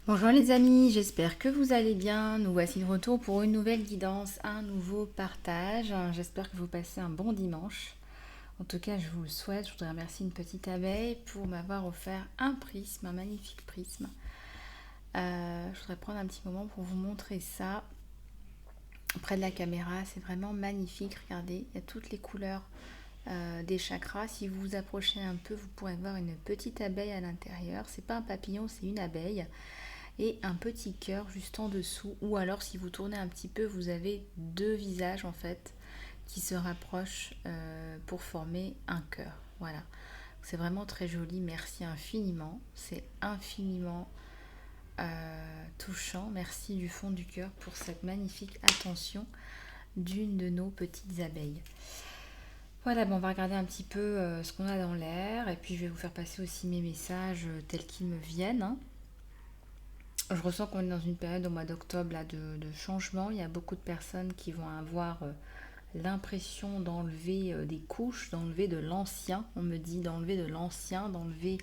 Bonjour les amis, j'espère que vous allez bien. Nous voici de retour pour une nouvelle guidance, un nouveau partage. J'espère que vous passez un bon dimanche. En tout cas, je vous le souhaite. Je voudrais remercier une petite abeille pour m'avoir offert un prisme, un magnifique prisme. Je voudrais prendre un petit moment pour vous montrer ça près de la caméra. C'est vraiment magnifique. Regardez, il y a toutes les couleurs des chakras. Si vous vous approchez un peu, vous pourrez voir une petite abeille à l'intérieur. C'est pas un papillon, c'est une abeille. Et un petit cœur juste en dessous, ou alors si vous tournez un petit peu, vous avez deux visages en fait qui se rapprochent pour former un cœur. Voilà, c'est vraiment très joli, merci infiniment, c'est infiniment touchant, merci du fond du cœur pour cette magnifique attention d'une de nos petites abeilles. Voilà, bon, on va regarder un petit peu ce qu'on a dans l'air, et puis je vais vous faire passer aussi mes messages tels qu'ils me viennent, hein. Je ressens qu'on est dans une période au mois d'octobre là, de changement. Il y a beaucoup de personnes qui vont avoir l'impression d'enlever des couches, d'enlever de l'ancien. On me dit d'enlever de l'ancien, d'enlever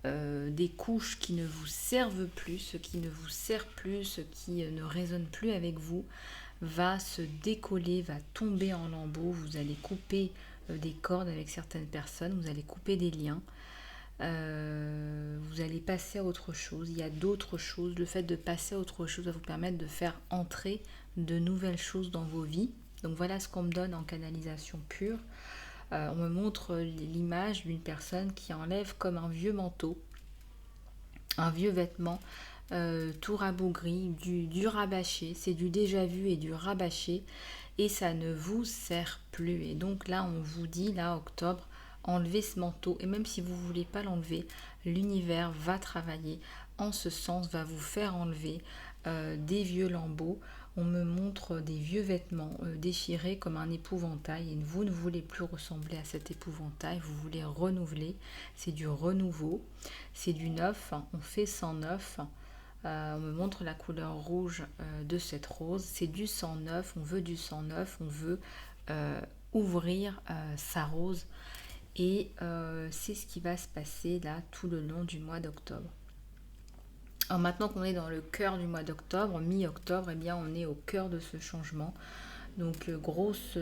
des couches qui ne vous servent plus, ce qui ne vous sert plus, ce qui ne résonne plus avec vous, va se décoller, va tomber en lambeaux. Vous allez couper des cordes avec certaines personnes, vous allez couper des liens. Vous allez passer à autre chose, il y a d'autres choses. Le fait de passer à autre chose va vous permettre de faire entrer de nouvelles choses dans vos vies. Donc voilà ce qu'on me donne en canalisation pure. On me montre l'image d'une personne qui enlève comme un vieux manteau, un vieux vêtement, tout rabougri, du rabâché. C'est du déjà vu et du rabâché, et ça ne vous sert plus. Et donc là, on vous dit, là, octobre, enlevez ce manteau. Et même si vous ne voulez pas l'enlever, l'univers va travailler en ce sens, va vous faire enlever des vieux lambeaux. On me montre des vieux vêtements déchirés comme un épouvantail, et vous ne voulez plus ressembler à cet épouvantail, vous voulez renouveler. C'est du renouveau, c'est du neuf, on fait sans neuf. On me montre la couleur rouge de cette rose, c'est du sang neuf, on veut du sang neuf, on veut ouvrir sa rose, et c'est ce qui va se passer là tout le long du mois d'octobre. Alors maintenant qu'on est dans le cœur du mois d'octobre, mi-octobre, eh bien on est au cœur de ce changement. Donc grosse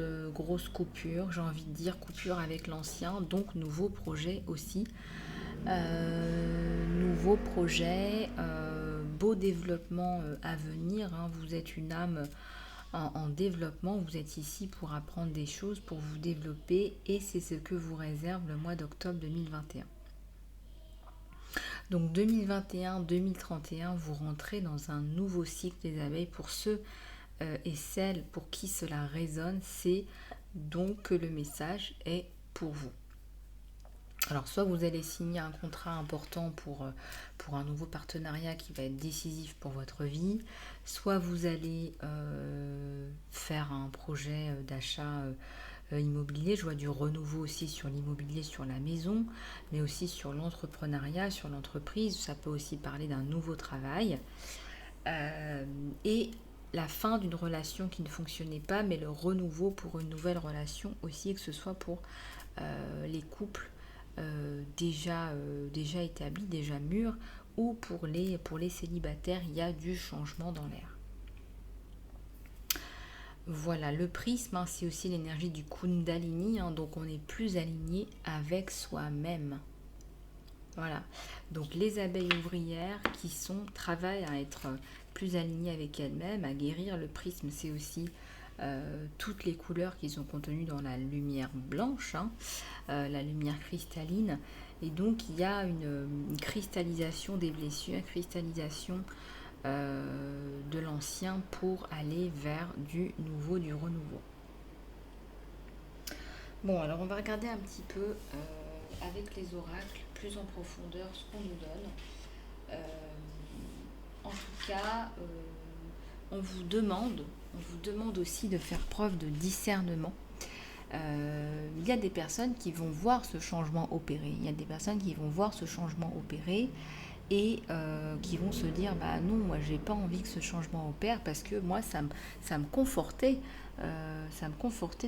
coupure, j'ai envie de dire coupure avec l'ancien, donc nouveau projet aussi. Nouveau projet, beau développement à venir, hein. Vous êtes une âme en développement, vous êtes ici pour apprendre des choses, pour vous développer, et c'est ce que vous réserve le mois d'octobre 2021. Donc 2021-2031, vous rentrez dans un nouveau cycle des abeilles. Pour ceux et celles pour qui cela résonne, c'est donc que le message est pour vous. Alors soit vous allez signer un contrat important pour un nouveau partenariat qui va être décisif pour votre vie, soit vous allez faire un projet d'achat immobilier. Je vois du renouveau aussi sur l'immobilier, sur la maison, mais aussi sur l'entrepreneuriat, sur l'entreprise. Ça peut aussi parler d'un nouveau travail. Et la fin d'une relation qui ne fonctionnait pas, mais le renouveau pour une nouvelle relation aussi, que ce soit pour les couples déjà établis, déjà mûrs, ou pour les célibataires, il y a du changement dans l'air. Voilà, le prisme, hein, c'est aussi l'énergie du Kundalini, hein, donc on est plus aligné avec soi-même. Voilà, donc les abeilles ouvrières qui travaillent à être plus alignées avec elles-mêmes, à guérir. Le prisme, c'est aussi toutes les couleurs qui sont contenues dans la lumière blanche, hein, la lumière cristalline. Et donc il y a une cristallisation des blessures, une cristallisation de l'ancien pour aller vers du nouveau, du renouveau. Bon, alors on va regarder un petit peu avec les oracles plus en profondeur ce qu'on nous donne. En tout cas, on vous demande aussi de faire preuve de discernement. Il y a des personnes qui vont voir ce changement opérer. Il y a des personnes qui vont voir ce changement opérer et qui vont se dire bah non, moi j'ai pas envie que ce changement opère, parce que moi ça me confortait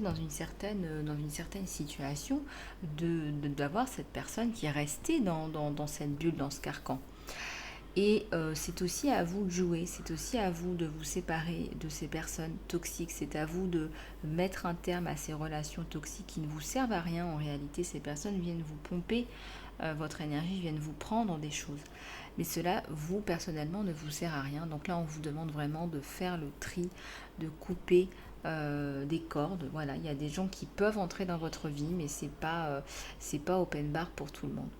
dans une certaine situation d'avoir cette personne qui est restée dans cette bulle, dans ce carcan. Et c'est aussi à vous de jouer, c'est aussi à vous de vous séparer de ces personnes toxiques, c'est à vous de mettre un terme à ces relations toxiques qui ne vous servent à rien. En réalité, ces personnes viennent vous pomper votre énergie, viennent vous prendre des choses. Mais cela, vous, personnellement, ne vous sert à rien. Donc là, on vous demande vraiment de faire le tri, de couper des cordes. Voilà, il y a des gens qui peuvent entrer dans votre vie, mais c'est pas open bar pour tout le monde.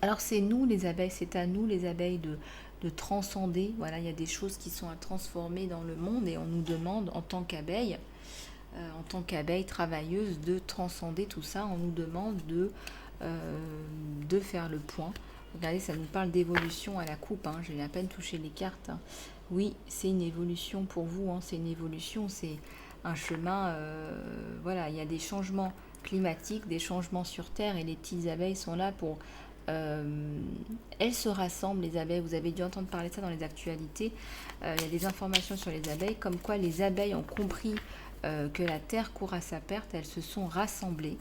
Alors c'est nous les abeilles, c'est à nous les abeilles de transcender. Voilà, il y a des choses qui sont à transformer dans le monde et on nous demande en tant qu'abeille travailleuse, de transcender tout ça. On nous demande de faire le point. Regardez, ça nous parle d'évolution à la coupe. Hein. J'ai à peine touché les cartes. Hein. Oui, c'est une évolution pour vous. Hein. C'est une évolution, c'est un chemin. Voilà, il y a des changements climatiques, des changements sur Terre et les petites abeilles sont là pour elles se rassemblent, les abeilles. Vous avez dû entendre parler de ça dans les actualités. Il y a des informations sur les abeilles, comme quoi les abeilles ont compris que la Terre court à sa perte. Elles se sont rassemblées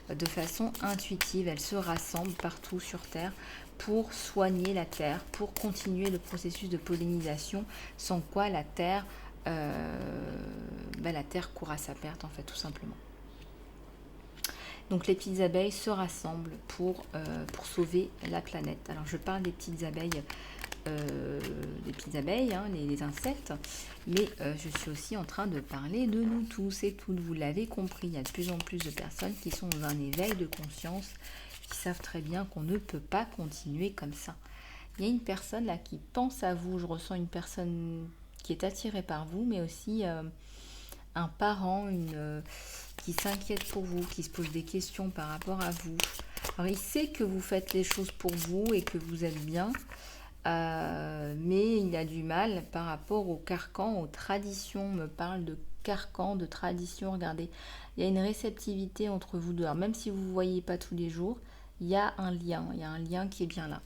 de façon intuitive. Elles se rassemblent partout sur Terre pour soigner la Terre, pour continuer le processus de pollinisation, sans quoi la Terre court à sa perte, en fait, tout simplement. Donc les petites abeilles se rassemblent pour sauver la planète. Alors je parle des petites abeilles, hein, les insectes, mais je suis aussi en train de parler de nous tous et toutes. Vous l'avez compris, il y a de plus en plus de personnes qui sont dans un éveil de conscience, qui savent très bien qu'on ne peut pas continuer comme ça. Il y a une personne là qui pense à vous, je ressens une personne qui est attirée par vous, mais aussi un parent, qui s'inquiète pour vous, qui se pose des questions par rapport à vous. Alors il sait que vous faites les choses pour vous et que vous êtes bien, mais il a du mal par rapport aux carcans, aux traditions. On me parle de carcans, de traditions. Regardez, il y a une réceptivité entre vous deux. Alors, même si vous ne vous voyez pas tous les jours, il y a un lien qui est bien là.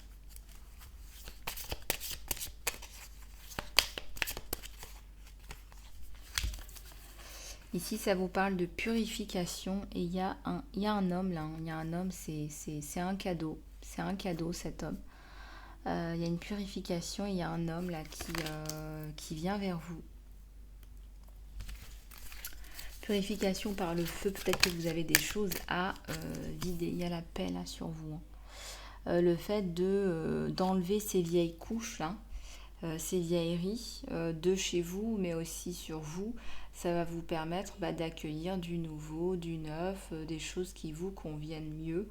Ici, ça vous parle de purification et il y a un homme là. Il y a un homme, c'est un cadeau. C'est un cadeau, cet homme. Il y a une purification et il y a un homme là qui vient vers vous. Purification par le feu. Peut-être que vous avez des choses à vider. Il y a la paix là sur vous. Hein. Le fait d'enlever ces vieilles couches là. Ces vieilleries de chez vous, mais aussi sur vous, ça va vous permettre d'accueillir du nouveau, du neuf, des choses qui vous conviennent mieux.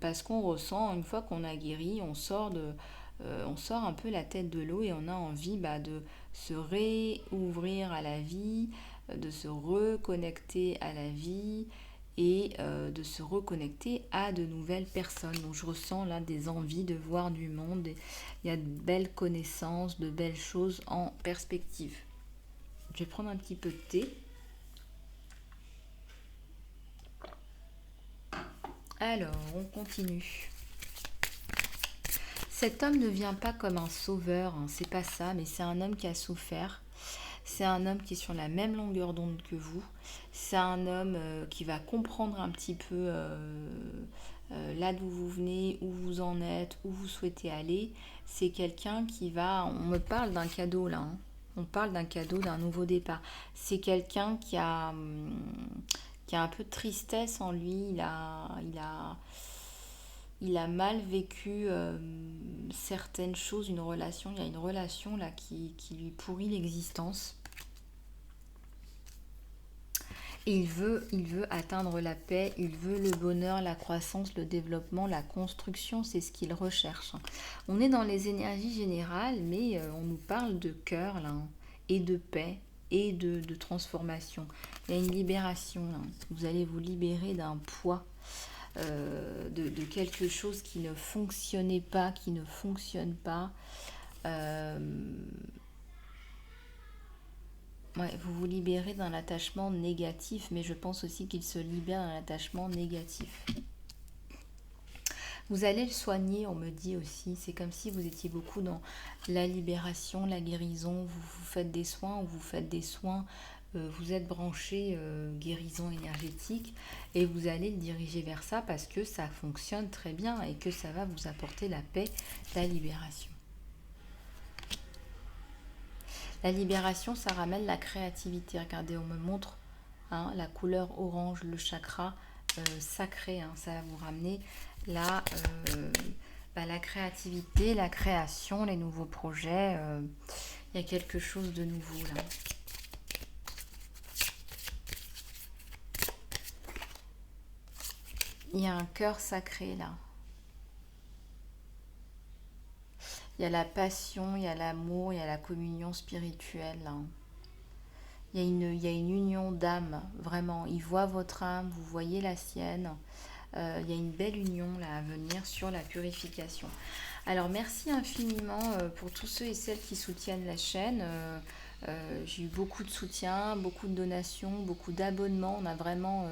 Parce qu'on ressent, une fois qu'on a guéri, on sort un peu la tête de l'eau et on a envie de se réouvrir à la vie, de se reconnecter à la vie et de se reconnecter à de nouvelles personnes. Donc je ressens là des envies de voir du monde. Il y a de belles connaissances, de belles choses en perspective. Je vais prendre un petit peu de thé. Alors, on continue. Cet homme ne vient pas comme un sauveur, hein, c'est pas ça, mais c'est un homme qui a souffert. C'est un homme qui est sur la même longueur d'onde que vous. C'est un homme qui va comprendre un petit peu là d'où vous venez, où vous en êtes, où vous souhaitez aller. C'est quelqu'un qui va... On me parle d'un cadeau là. Hein. On parle d'un cadeau, d'un nouveau départ. C'est quelqu'un qui a un peu de tristesse en lui. Il a mal vécu certaines choses, une relation. Il y a une relation là qui lui pourrit l'existence. Et il veut atteindre la paix, il veut le bonheur, la croissance, le développement, la construction, c'est ce qu'il recherche. On est dans les énergies générales, mais on nous parle de cœur là, hein, et de paix et de transformation. Il y a une libération là. Vous allez vous libérer d'un poids, de quelque chose qui ne fonctionnait pas, qui ne fonctionne pas. Ouais, vous vous libérez d'un attachement négatif, mais je pense aussi qu'il se libère d'un attachement négatif. Vous allez le soigner, on me dit aussi. C'est comme si vous étiez beaucoup dans la libération, la guérison. Vous faites des soins ou vous faites des soins vous êtes branché guérison énergétique et vous allez le diriger vers ça parce que ça fonctionne très bien et que ça va vous apporter la paix, la libération. La libération, ça ramène la créativité. Regardez, on me montre hein, la couleur orange, le chakra sacré. Hein, ça va vous ramener la, la créativité, la création, les nouveaux projets. Il y a quelque chose de nouveau là. Il y a un cœur sacré là. Il y a la passion, il y a l'amour, il y a la communion spirituelle là. Il y a une union d'âme, vraiment. Il voit votre âme, vous voyez la sienne. Il y a une belle union là à venir sur la purification. Alors merci infiniment pour tous ceux et celles qui soutiennent la chaîne. J'ai eu beaucoup de soutien, beaucoup de donations, beaucoup d'abonnements. On a vraiment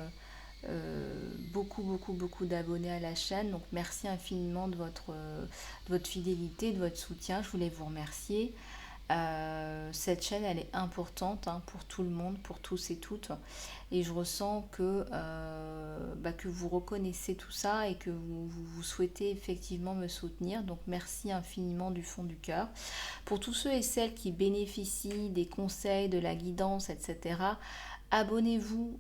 beaucoup d'abonnés à la chaîne. Donc merci infiniment de votre fidélité, de votre soutien. Je voulais vous remercier. Cette chaîne elle est importante hein, pour tout le monde, pour tous et toutes, et je ressens que vous reconnaissez tout ça et que vous souhaitez effectivement me soutenir, donc merci infiniment du fond du cœur. Pour tous ceux et celles qui bénéficient des conseils, de la guidance, etc., abonnez-vous,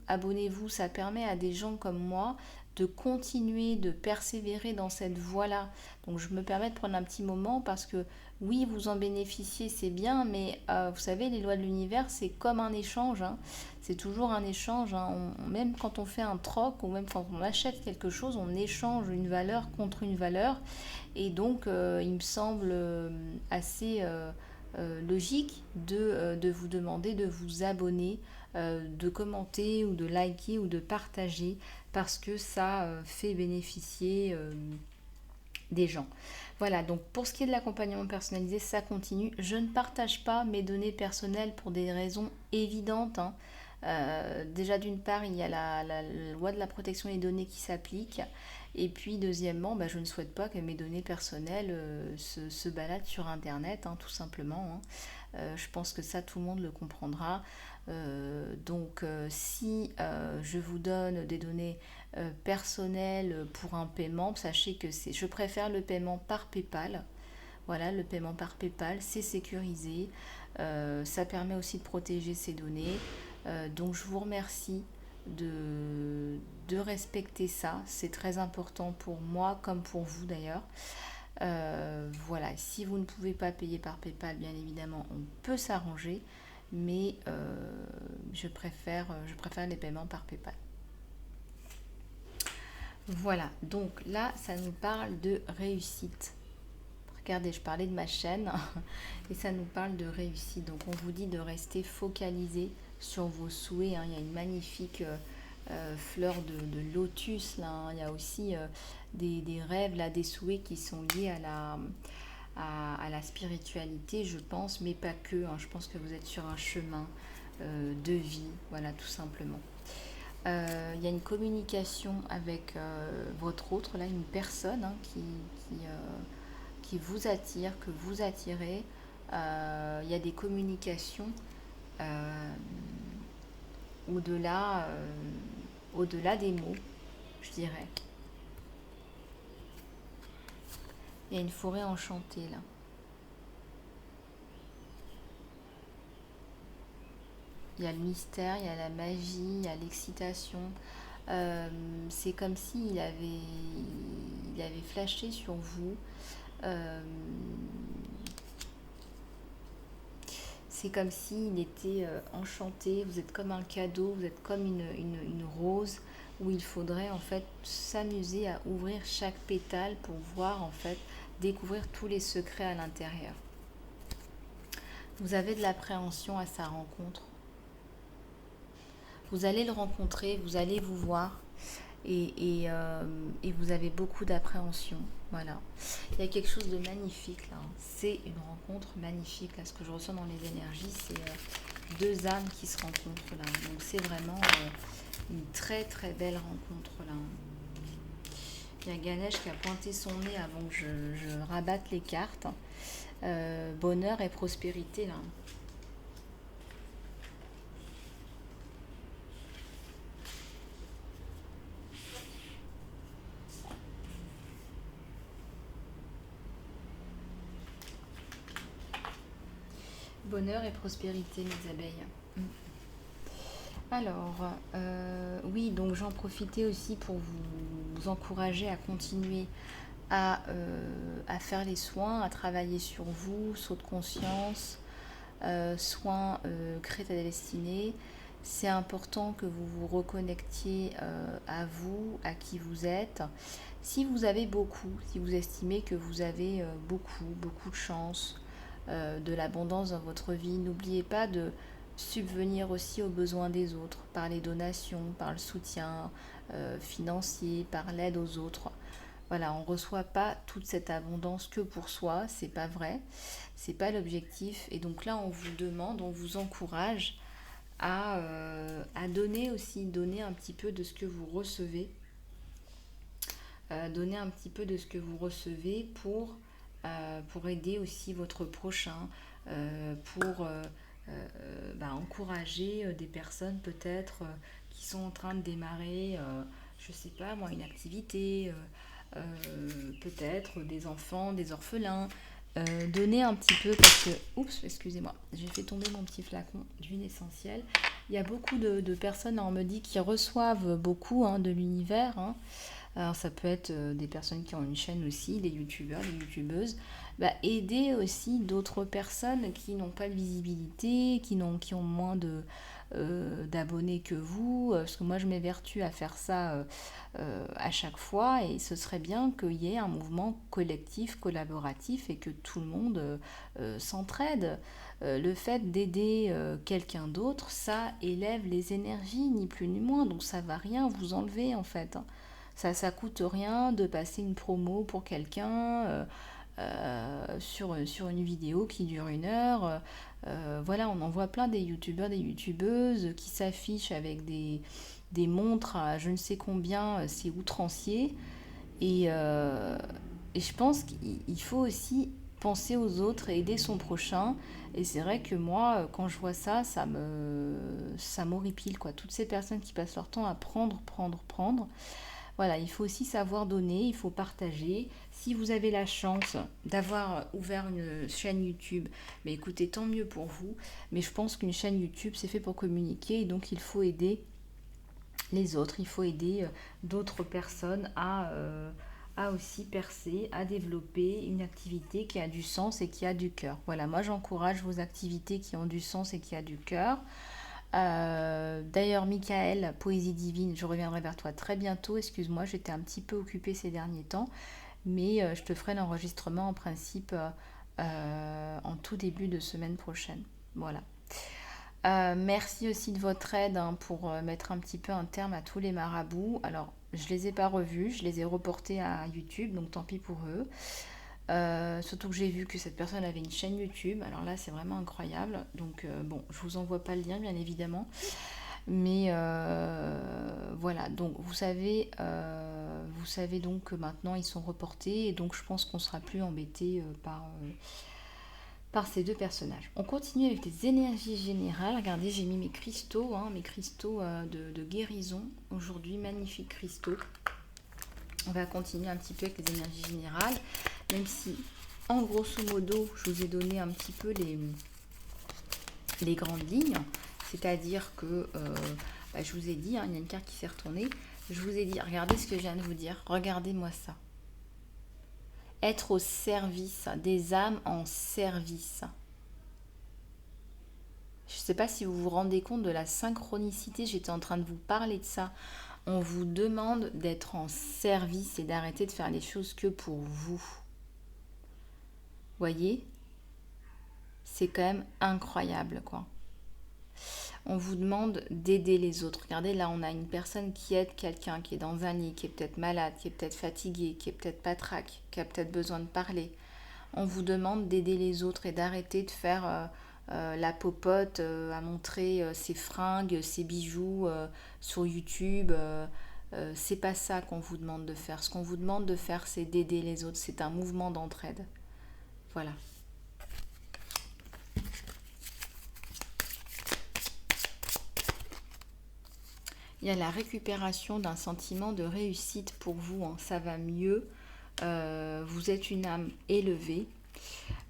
ça permet à des gens comme moi de continuer, de persévérer dans cette voie-là. Donc je me permets de prendre un petit moment parce que oui, vous en bénéficiez, c'est bien, mais vous savez, les lois de l'univers, c'est comme un échange. Hein. C'est toujours un échange. Hein. Même quand on fait un troc ou même quand on achète quelque chose, on échange une valeur contre une valeur. Et donc, il me semble assez logique de vous demander de vous abonner, de commenter ou de liker ou de partager parce que ça fait bénéficier des gens. Voilà, donc pour ce qui est de l'accompagnement personnalisé, ça continue. Je ne partage pas mes données personnelles pour des raisons évidentes. Hein. Déjà d'une part, il y a la loi de la protection des données qui s'applique. Et puis deuxièmement, je ne souhaite pas que mes données personnelles se baladent sur Internet, hein, tout simplement. Hein. Je pense que ça, tout le monde le comprendra. Donc si je vous donne des données personnelles pour un paiement, sachez que je préfère le paiement par PayPal. Voilà, le paiement par PayPal, c'est sécurisé. Ça permet aussi de protéger ces données. Donc je vous remercie de respecter ça. C'est très important pour moi comme pour vous d'ailleurs. Voilà, si vous ne pouvez pas payer par PayPal, bien évidemment, on peut s'arranger. Mais je préfère les paiements par PayPal. Voilà, donc là, ça nous parle de réussite. Regardez, je parlais de ma chaîne et ça nous parle de réussite. Donc on vous dit de rester focalisé sur vos souhaits. Hein. Il y a une magnifique fleur de lotus là. Hein. Il y a aussi des rêves, là, des souhaits qui sont liés à la spiritualité, je pense, mais pas que. Hein. Je pense que vous êtes sur un chemin de vie, voilà, tout simplement. Il y a une communication avec votre autre, là, une personne hein, qui vous attire, que vous attirez. Il y a des communications au-delà des mots, je dirais. Il y a une forêt enchantée là. Il y a le mystère, il y a la magie, il y a l'excitation. C'est comme s'il avait flashé sur vous. C'est comme s'il était enchanté. Vous êtes comme un cadeau, vous êtes comme une rose où il faudrait en fait s'amuser à ouvrir chaque pétale pour voir en fait découvrir tous les secrets à l'intérieur. Vous avez de l'appréhension à sa rencontre. Vous allez le rencontrer, vous allez vous voir et vous avez beaucoup d'appréhension. Voilà. Il y a quelque chose de magnifique là. C'est une rencontre magnifique. Là, ce que je ressens dans les énergies, c'est deux âmes qui se rencontrent là. Donc c'est vraiment une très très belle rencontre là. Il y a Ganesh qui a pointé son nez avant que je rabatte les cartes. Bonheur et prospérité là. Bonheur et prospérité, mes abeilles. Alors, oui, donc j'en profitais aussi pour vous encourager à continuer à faire les soins, à travailler sur vous, saut de conscience, soins, crée ta destinée. C'est important que vous vous reconnectiez à vous, à qui vous êtes. Si vous avez beaucoup, si vous estimez que vous avez beaucoup de chance, de l'abondance dans votre vie, n'oubliez pas de subvenir aussi aux besoins des autres par les donations, par le soutien financier, par l'aide aux autres. Voilà, on ne reçoit pas toute cette abondance que pour soi, c'est pas vrai, c'est pas l'objectif. Et donc là, on vous demande, on vous encourage à donner aussi, donner un petit peu de ce que vous recevez, donner un petit peu de ce que vous recevez pour aider aussi votre prochain, pour encourager des personnes peut-être qui sont en train de démarrer, je sais pas moi, une activité, peut-être des enfants, des orphelins. Donner un petit peu parce que, oups, excusez-moi, j'ai fait tomber mon petit flacon d'huile essentielle. Il y a beaucoup de personnes, on me dit, qui reçoivent beaucoup de l'univers. Alors ça peut être des personnes qui ont une chaîne aussi, des youtubeurs, des youtubeuses. Aider aussi d'autres personnes qui n'ont pas de visibilité, qui ont moins d'abonnés que vous. Parce que moi je m'évertue à faire ça à chaque fois et ce serait bien qu'il y ait un mouvement collectif, collaboratif et que tout le monde s'entraide. Le fait d'aider quelqu'un d'autre, ça élève les énergies, ni plus ni moins. Donc ça va rien vous enlever en fait. Ça coûte rien de passer une promo pour quelqu'un sur une vidéo qui dure 1 heure. Voilà, on en voit plein des youtubeurs, des youtubeuses qui s'affichent avec des montres à je ne sais combien, c'est outrancier. Et je pense qu'il faut aussi penser aux autres et aider son prochain. Et c'est vrai que moi, quand je vois ça, ça m'horripile, quoi. Toutes ces personnes qui passent leur temps à prendre. Voilà, il faut aussi savoir donner, il faut partager. Si vous avez la chance d'avoir ouvert une chaîne YouTube, mais écoutez, tant mieux pour vous. Mais je pense qu'une chaîne YouTube, c'est fait pour communiquer et donc il faut aider les autres, il faut aider d'autres personnes à aussi percer, à développer une activité qui a du sens et qui a du cœur. Voilà, moi j'encourage vos activités qui ont du sens et qui a du cœur. D'ailleurs, Michael, Poésie Divine, je reviendrai vers toi très bientôt. Excuse-moi, j'étais un petit peu occupée ces derniers temps, mais je te ferai l'enregistrement en principe en tout début de semaine prochaine. Voilà. Merci aussi de votre aide pour mettre un petit peu un terme à tous les marabouts. Alors, je les ai pas revus, je les ai reportés à YouTube, donc tant pis pour eux. Surtout que j'ai vu que cette personne avait une chaîne YouTube. Alors là, c'est vraiment incroyable. Donc bon, je vous envoie pas le lien, bien évidemment. Mais voilà. Donc vous savez donc que maintenant ils sont reportés et donc je pense qu'on sera plus embêté par ces deux personnages. On continue avec les énergies générales. Regardez, j'ai mis mes cristaux, de guérison aujourd'hui, magnifiques cristaux. On va continuer un petit peu avec les énergies générales, même si, en grosso modo, je vous ai donné un petit peu les grandes lignes. C'est-à-dire que, je vous ai dit, il y a une carte qui s'est retournée, je vous ai dit, regardez ce que je viens de vous dire, regardez-moi ça. Être au service, des âmes en service. Je ne sais pas si vous vous rendez compte de la synchronicité, j'étais en train de vous parler de ça. On vous demande d'être en service et d'arrêter de faire les choses que pour vous. Voyez, c'est quand même incroyable, quoi. On vous demande d'aider les autres. Regardez, là, on a une personne qui aide quelqu'un qui est dans un lit, qui est peut-être malade, qui est peut-être fatigué, qui est peut-être patraque, qui a peut-être besoin de parler. On vous demande d'aider les autres et d'arrêter de faire la popote à montrer ses fringues, ses bijoux sur YouTube. C'est pas ça qu'on vous demande de faire. Ce qu'on vous demande de faire, c'est d'aider les autres. C'est un mouvement d'entraide. Voilà. Il y a la récupération d'un sentiment de réussite pour vous. Ça va mieux. Vous êtes une âme élevée.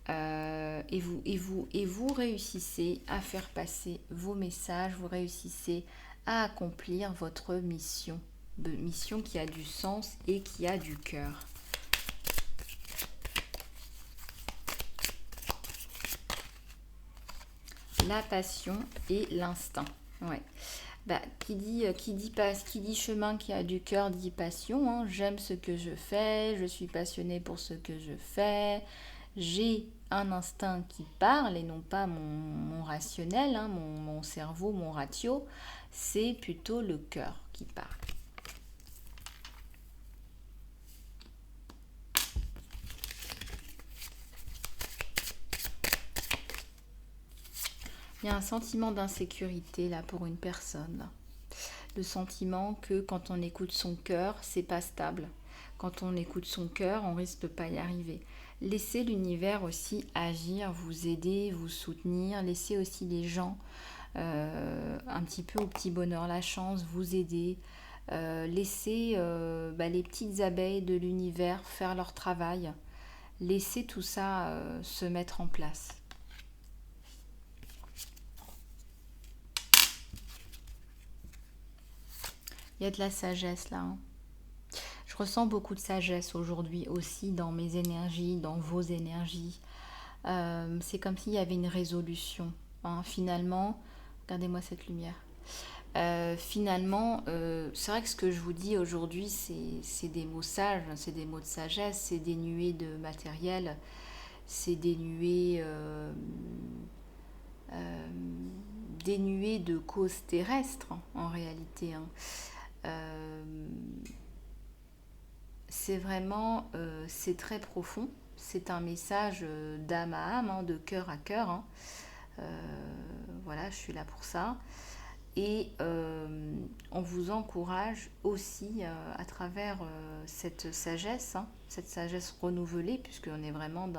Et vous réussissez à faire passer vos messages, vous réussissez à accomplir votre mission, mission qui a du sens et qui a du cœur. La passion et l'instinct. Ouais. Qui dit chemin qui a du cœur dit passion. Hein. J'aime ce que je fais, je suis passionnée pour ce que je fais. J'ai un instinct qui parle et non pas mon rationnel, hein, mon cerveau, mon ratio. C'est plutôt le cœur qui parle. Il y a un sentiment d'insécurité là pour une personne. Le sentiment que quand on écoute son cœur, c'est pas stable. Quand on écoute son cœur, on risque de pas y arriver. Laissez l'univers aussi agir, vous aider, vous soutenir. Laissez aussi les gens un petit peu au petit bonheur, la chance, vous aider. Laissez les petites abeilles de l'univers faire leur travail. Laissez tout ça se mettre en place. Il y a de la sagesse là. Hein. Je ressens beaucoup de sagesse aujourd'hui aussi dans mes énergies, dans vos énergies. C'est comme s'il y avait une résolution. Hein. Finalement, regardez-moi cette lumière. Finalement, c'est vrai que ce que je vous dis aujourd'hui, c'est des mots sages, c'est des mots de sagesse, c'est dénué de matériel, c'est dénué de causes terrestres en réalité. Hein. C'est vraiment, c'est très profond. C'est un message d'âme à âme, hein, de cœur à cœur. Hein. Voilà, je suis là pour ça. Et on vous encourage aussi à travers cette sagesse, hein, cette sagesse renouvelée, puisqu'on est vraiment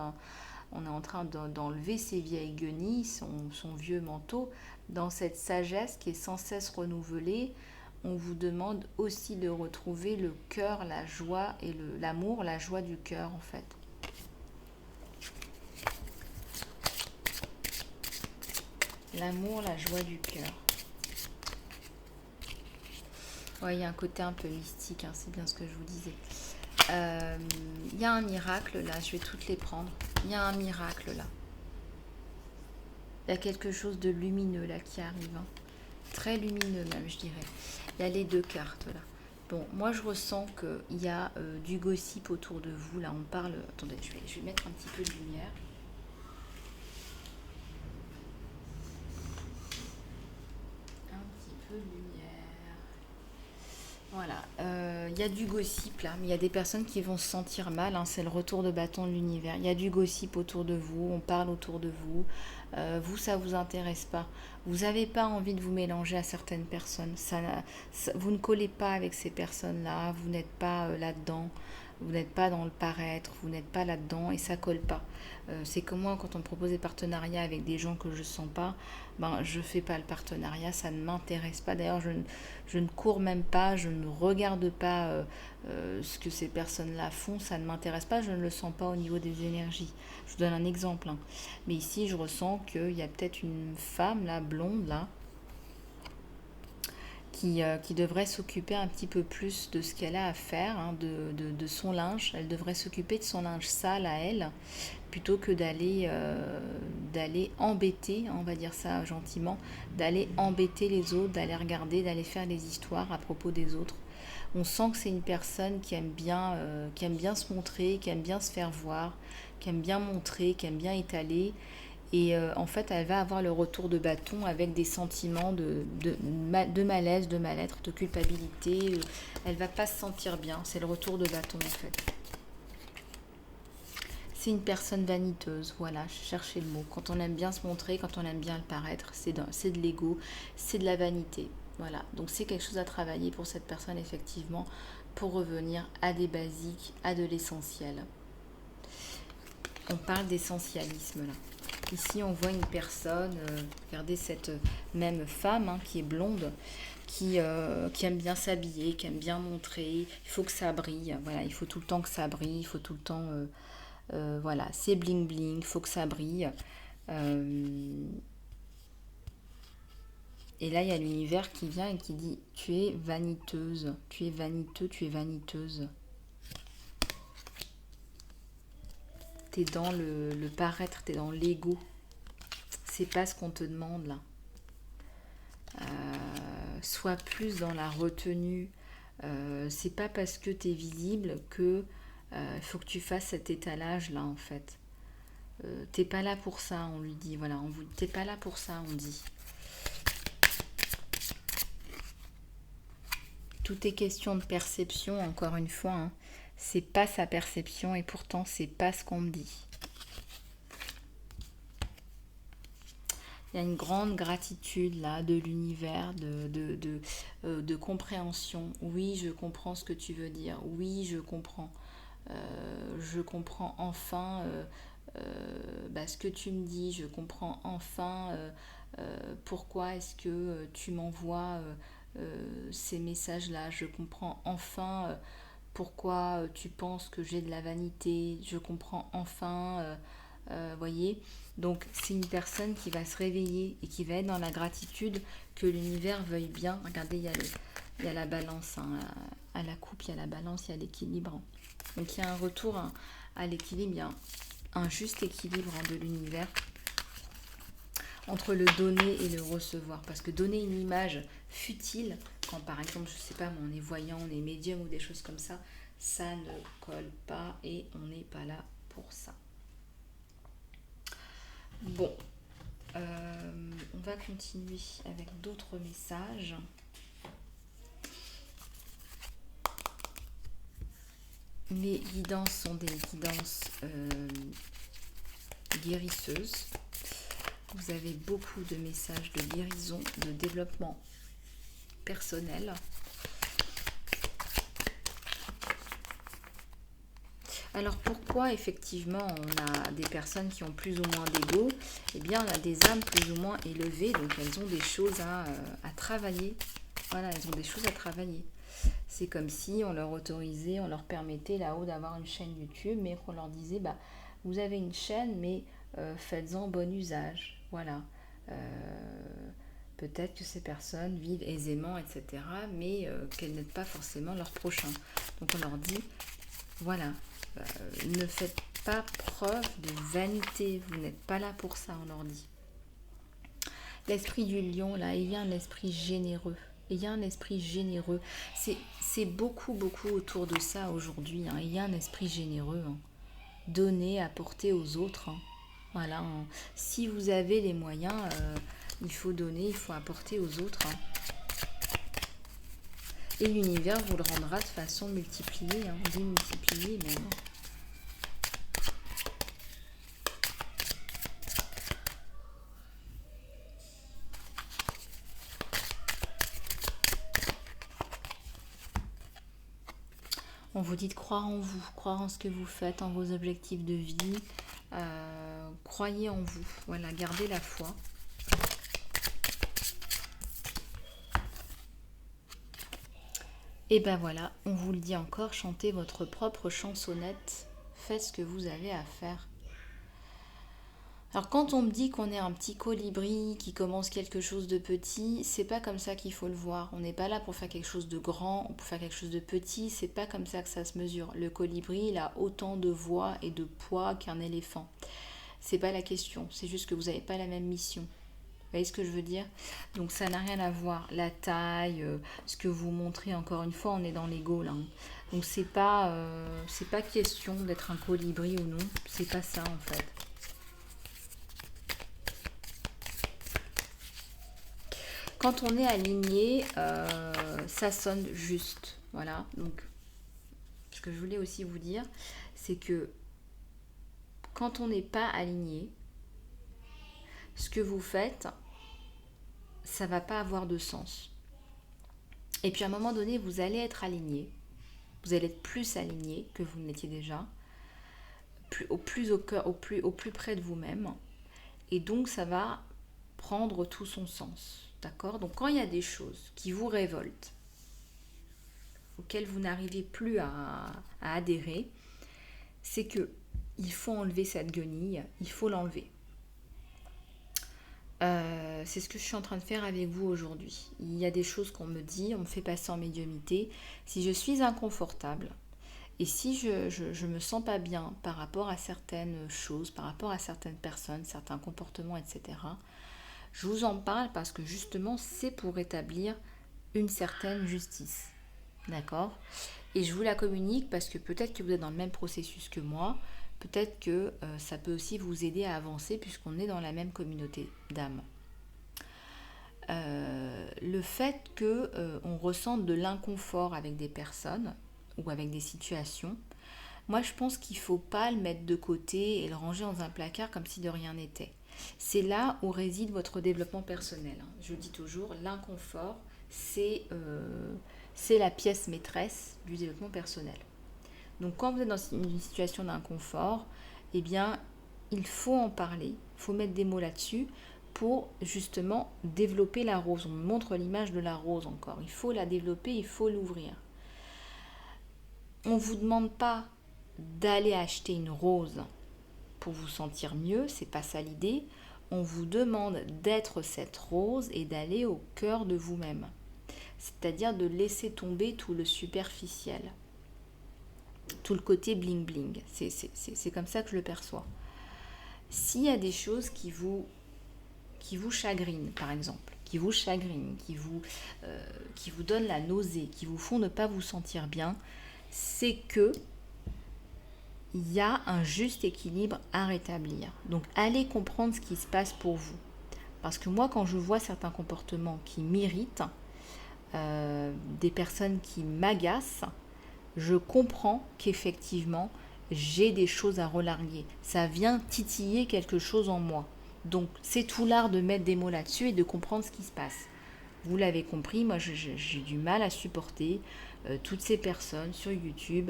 on est en train d'enlever ses vieilles guenilles, son vieux manteau, dans cette sagesse qui est sans cesse renouvelée. On vous demande aussi de retrouver le cœur, la joie et l'amour, la joie du cœur en fait. L'amour, la joie du cœur. Ouais, il y a un côté un peu mystique, hein, c'est bien ce que je vous disais. Il y a un miracle là, je vais toutes les prendre. Il y a un miracle là. Il y a quelque chose de lumineux là qui arrive. Hein. Très lumineux même, je dirais. Il y a les deux cartes là. Bon, moi je ressens qu'il y a du gossip autour de vous. Là, on parle... Attendez, je vais mettre un petit peu de lumière. Un petit peu de lumière. Voilà. Il y a du gossip là, mais il y a des personnes qui vont se sentir mal. Hein, c'est le retour de bâton de l'univers. Il y a du gossip autour de vous. On parle autour de vous. Vous, ça vous intéresse pas. Vous n'avez pas envie de vous mélanger à certaines personnes. Vous ne collez pas avec ces personnes-là. Vous n'êtes pas là-dedans. Vous n'êtes pas dans le paraître. Vous n'êtes pas là-dedans et ça colle pas. C'est comme moi, quand on me propose des partenariats avec des gens que je ne sens pas, je fais pas le partenariat. Ça ne m'intéresse pas. D'ailleurs, je ne cours même pas. Je ne regarde pas ce que ces personnes-là font. Ça ne m'intéresse pas. Je ne le sens pas au niveau des énergies. Je vous donne un exemple. Hein. Mais ici, je ressens qu'il y a peut-être une femme, là, blonde, là, qui devrait s'occuper un petit peu plus de ce qu'elle a à faire, hein, de son linge. Elle devrait s'occuper de son linge sale à elle, plutôt que d'aller embêter, on va dire ça gentiment, d'aller embêter les autres, d'aller regarder, d'aller faire des histoires à propos des autres. On sent que c'est une personne qui aime bien se montrer, qui aime bien se faire voir, qui aime bien montrer, qui aime bien étaler. Et en fait, elle va avoir le retour de bâton avec des sentiments de malaise, de mal-être, de culpabilité. Elle va pas se sentir bien. C'est le retour de bâton en fait. C'est une personne vaniteuse, voilà, je cherchais le mot. Quand on aime bien se montrer, quand on aime bien le paraître, c'est de l'ego, c'est de la vanité. Voilà, donc c'est quelque chose à travailler pour cette personne effectivement, pour revenir à des basiques, à de l'essentiel. On parle d'essentialisme là. Ici, on voit une personne, regardez cette même femme hein, qui est blonde, qui aime bien s'habiller, qui aime bien montrer. Il faut que ça brille, voilà, il faut tout le temps que ça brille, il faut tout le temps Voilà, c'est bling bling, faut que ça brille. Et là, il y a l'univers qui vient et qui dit, tu es vaniteuse, tu es vaniteux, tu es vaniteuse. Tu es dans le paraître, tu es dans l'ego. C'est pas ce qu'on te demande là. Sois plus dans la retenue. C'est pas parce que tu es visible que il faut que tu fasses cet étalage là en fait. T'es pas là pour ça, on lui dit. Voilà, t'es pas là pour ça, on dit. Tout est question de perception, encore une fois. Hein. C'est pas sa perception et pourtant c'est pas ce qu'on me dit. Il y a une grande gratitude là de l'univers, de compréhension. Oui, je comprends ce que tu veux dire. Oui, je comprends. Je comprends enfin ce que tu me dis. Je comprends enfin pourquoi est-ce que tu m'envoies ces messages-là. Je comprends enfin pourquoi tu penses que j'ai de la vanité. Je comprends enfin, voyez. Donc c'est une personne qui va se réveiller et qui va être dans la gratitude que l'univers veuille bien. Regardez, il y a la balance, hein, à la coupe, il y a la balance, il y a l'équilibre. Donc il y a un retour à l'équilibre, il y a un juste équilibre de l'univers entre le donner et le recevoir. Parce que donner une image futile, quand par exemple, je sais pas, on est voyant, on est médium ou des choses comme ça ne colle pas et on n'est pas là pour ça. Bon, on va continuer avec d'autres messages. Mes guidances sont des guidances guérisseuses. Vous avez beaucoup de messages de guérison, de développement personnel. Alors pourquoi effectivement on a des personnes qui ont plus ou moins d'ego? Eh bien on a des âmes plus ou moins élevées, donc elles ont des choses à travailler. Voilà, elles ont des choses à travailler. C'est comme si on leur autorisait, on leur permettait là-haut d'avoir une chaîne YouTube, mais qu'on leur disait, vous avez une chaîne, mais faites-en bon usage. Voilà. Peut-être que ces personnes vivent aisément, etc., mais qu'elles n'aident pas forcément leur prochain. Donc on leur dit, voilà, ne faites pas preuve de vanité, vous n'êtes pas là pour ça, on leur dit. L'esprit du lion, là, il y a un esprit généreux. Il y a un esprit généreux. C'est beaucoup, beaucoup autour de ça aujourd'hui. Hein. Il y a un esprit généreux. Hein. Donner, apporter aux autres. Hein. Voilà. Hein. Si vous avez les moyens, il faut donner, il faut apporter aux autres. Hein. Et l'univers vous le rendra de façon multipliée. Hein. Démultipliée même. On vous dit de croire en vous, croire en ce que vous faites, en vos objectifs de vie. Croyez en vous. Voilà, gardez la foi. Et ben voilà, on vous le dit encore, chantez votre propre chansonnette. Faites ce que vous avez à faire. Alors quand on me dit qu'on est un petit colibri qui commence quelque chose de petit, c'est pas comme ça qu'il faut le voir. On n'est pas là pour faire quelque chose de grand ou pour faire quelque chose de petit, c'est pas comme ça que ça se mesure. Le colibri, il a autant de voix et de poids qu'un éléphant. C'est pas la question, c'est juste que vous n'avez pas la même mission. Vous voyez ce que je veux dire? Donc ça n'a rien à voir. La taille, ce que vous montrez, encore une fois, on est dans l'ego là. Hein. Donc c'est pas question d'être un colibri ou non. C'est pas ça en fait. Quand on est aligné, ça sonne juste. Voilà. Donc, ce que je voulais aussi vous dire, c'est que quand on n'est pas aligné, ce que vous faites, ça va pas avoir de sens. Et puis à un moment donné, vous allez être aligné. Vous allez être plus aligné que vous ne l'étiez déjà, au cœur, au plus près de vous-même. Et donc ça va prendre tout son sens. D'accord? Donc quand il y a des choses qui vous révoltent, auxquelles vous n'arrivez plus à adhérer, c'est que il faut enlever cette guenille, il faut l'enlever. C'est ce que je suis en train de faire avec vous aujourd'hui. Il y a des choses qu'on me dit, on me fait passer en médiumnité. Si je suis inconfortable et si je me sens pas bien par rapport à certaines choses, par rapport à certaines personnes, certains comportements, etc., je vous en parle parce que justement c'est pour rétablir une certaine justice. D'accord? Et je vous la communique parce que peut-être que vous êtes dans le même processus que moi, peut-être que ça peut aussi vous aider à avancer puisqu'on est dans la même communauté d'âmes. Le fait qu'on ressente de l'inconfort avec des personnes ou avec des situations, moi je pense qu'il ne faut pas le mettre de côté et le ranger dans un placard comme si de rien n'était. C'est là où réside votre développement personnel. Je dis toujours, l'inconfort, c'est la pièce maîtresse du développement personnel. Donc quand vous êtes dans une situation d'inconfort, eh bien, il faut en parler, il faut mettre des mots là-dessus pour justement développer la rose. On me montre l'image de la rose encore. Il faut la développer, il faut l'ouvrir. On ne vous demande pas d'aller acheter une rose pour vous sentir mieux, c'est pas ça l'idée. On vous demande d'être cette rose et d'aller au cœur de vous-même. C'est-à-dire de laisser tomber tout le superficiel, tout le côté bling bling. C'est comme ça que je le perçois. S'il y a des choses qui vous chagrinent, par exemple, qui vous chagrinent, qui vous donnent la nausée, qui vous font ne pas vous sentir bien, c'est que il y a un juste équilibre à rétablir. Donc allez comprendre ce qui se passe pour vous. Parce que moi, quand je vois certains comportements qui m'irritent, des personnes qui m'agacent, je comprends qu'effectivement, j'ai des choses à relarguer. Ça vient titiller quelque chose en moi. Donc, c'est tout l'art de mettre des mots là-dessus et de comprendre ce qui se passe. Vous l'avez compris, moi, j'ai du mal à supporter toutes ces personnes sur YouTube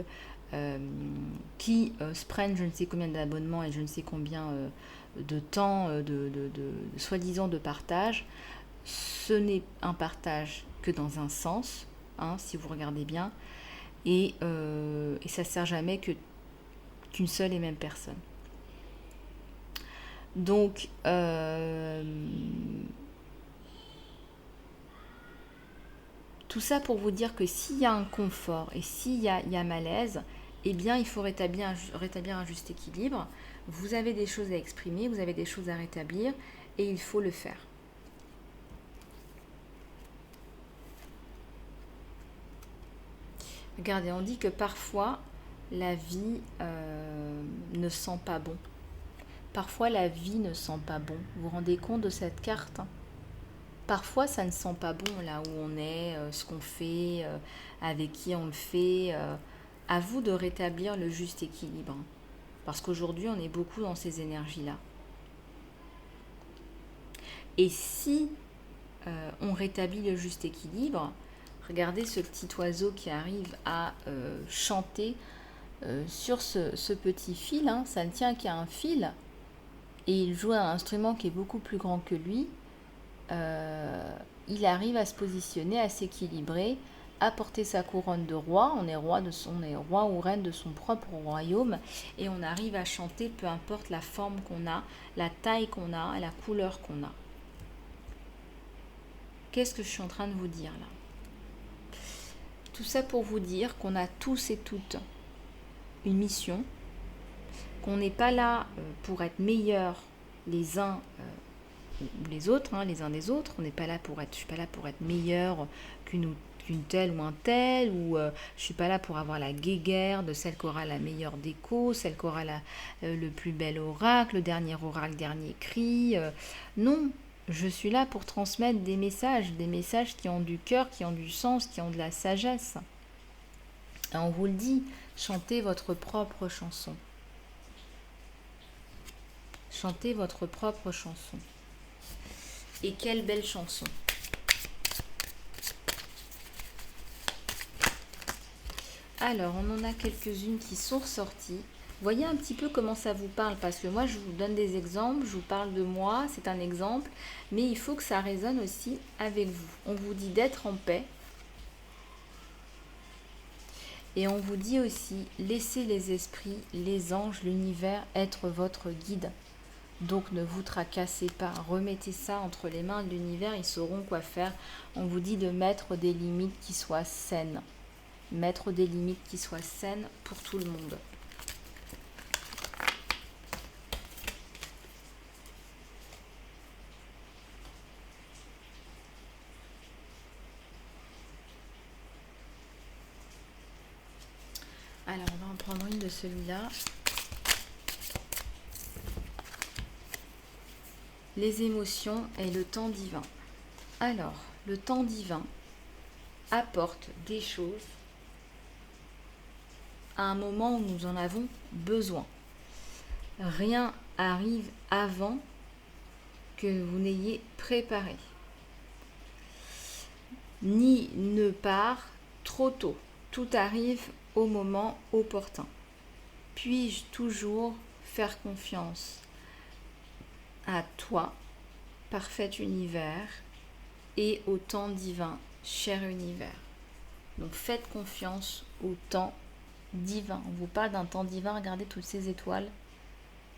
qui se prennent je ne sais combien d'abonnements et je ne sais combien de temps de soi-disant de partage. Ce n'est un partage que dans un sens, hein, si vous regardez bien, et ça ne sert jamais qu'une seule et même personne. Donc, tout ça pour vous dire que s'il y a un confort et s'il y a malaise, eh bien, il faut rétablir un juste équilibre. Vous avez des choses à exprimer, vous avez des choses à rétablir et il faut le faire. Regardez, on dit que parfois, la vie ne sent pas bon. Parfois, la vie ne sent pas bon. Vous vous rendez compte de cette carte ? Parfois, ça ne sent pas bon là où on est, ce qu'on fait, avec qui on le fait. À vous de rétablir le juste équilibre. Parce qu'aujourd'hui, on est beaucoup dans ces énergies-là. Et si on rétablit le juste équilibre, regardez ce petit oiseau qui arrive à chanter sur ce petit fil. Hein, ça ne tient qu'à un fil. Et il joue un instrument qui est beaucoup plus grand que lui. Il arrive à se positionner, à s'équilibrer, à porter sa couronne de roi. On est roi ou reine de son propre royaume et on arrive à chanter peu importe la forme qu'on a, la taille qu'on a, la couleur qu'on a. Qu'est-ce que je suis en train de vous dire là ? Tout ça pour vous dire qu'on a tous et toutes une mission, qu'on n'est pas là pour être meilleurs les uns ou les autres, hein, les uns des autres. On n'est pas là je suis pas là pour être meilleur qu'une telle ou un tel, ou je suis pas là pour avoir la guéguerre de celle qui aura la meilleure déco, celle qui aura le plus bel oracle, le dernier cri. Non, je suis là pour transmettre des messages qui ont du cœur, qui ont du sens, qui ont de la sagesse. Et on vous le dit, chantez votre propre chanson. Chantez votre propre chanson. Et quelle belle chanson! Alors, on en a quelques-unes qui sont ressorties. Voyez un petit peu comment ça vous parle, parce que moi, je vous donne des exemples, je vous parle de moi, c'est un exemple, mais il faut que ça résonne aussi avec vous. On vous dit d'être en paix Et on vous dit aussi, laissez les esprits, les anges, l'univers être votre guide. Donc ne vous tracassez pas, remettez ça entre les mains de l'univers, ils sauront quoi faire. On vous dit de mettre des limites qui soient saines. Mettre des limites qui soient saines pour tout le monde. Alors, on va en prendre une de celui-là. Les émotions et le temps divin. Alors, le temps divin apporte des choses à un moment où nous en avons besoin. Rien arrive avant que vous n'ayez préparé. Ni ne part trop tôt. Tout arrive au moment opportun. Puis-je toujours faire confiance à toi, parfait univers, et au temps divin, cher univers. Donc faites confiance au temps divin. On vous parle d'un temps divin, regardez toutes ces étoiles.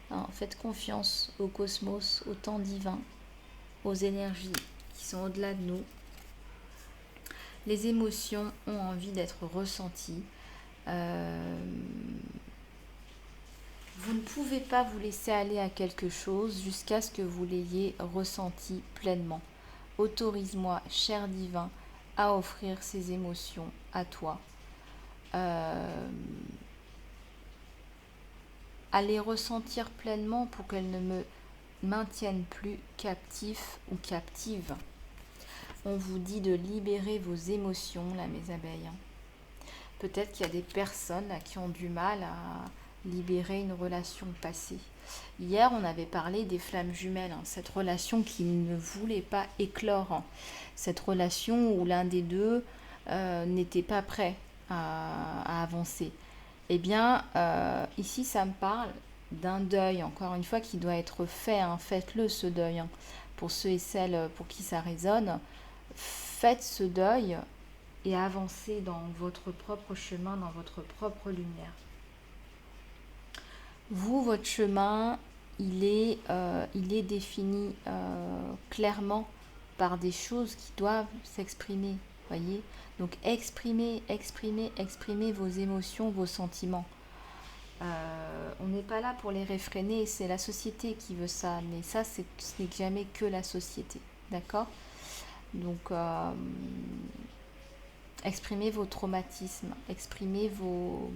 Alors, faites confiance au cosmos, au temps divin, aux énergies qui sont au-delà de nous. Les émotions ont envie d'être ressenties. Vous ne pouvez pas vous laisser aller à quelque chose jusqu'à ce que vous l'ayez ressenti pleinement. Autorise-moi, cher divin, à offrir ces émotions à toi. À les ressentir pleinement pour qu'elles ne me maintiennent plus captif ou captive. On vous dit de libérer vos émotions, là, mes abeilles. Peut-être qu'il y a des personnes là, qui ont du mal à libérer une relation passée. Hier, on avait parlé des flammes jumelles, cette relation qui ne voulait pas éclore, cette relation où l'un des deux n'était pas prêt à avancer. Eh bien, ici, ça me parle d'un deuil, encore une fois, qui doit être fait. Faites-le, ce deuil. Pour ceux et celles pour qui ça résonne, faites ce deuil et avancez dans votre propre chemin, dans votre propre lumière. Vous, votre chemin, il est défini clairement par des choses qui doivent s'exprimer, voyez. Donc exprimez vos émotions, vos sentiments. On n'est pas là pour les réfréner, c'est la société qui veut ça, mais ça, ce n'est jamais que la société, d'accord? Donc, exprimez vos traumatismes, exprimez vos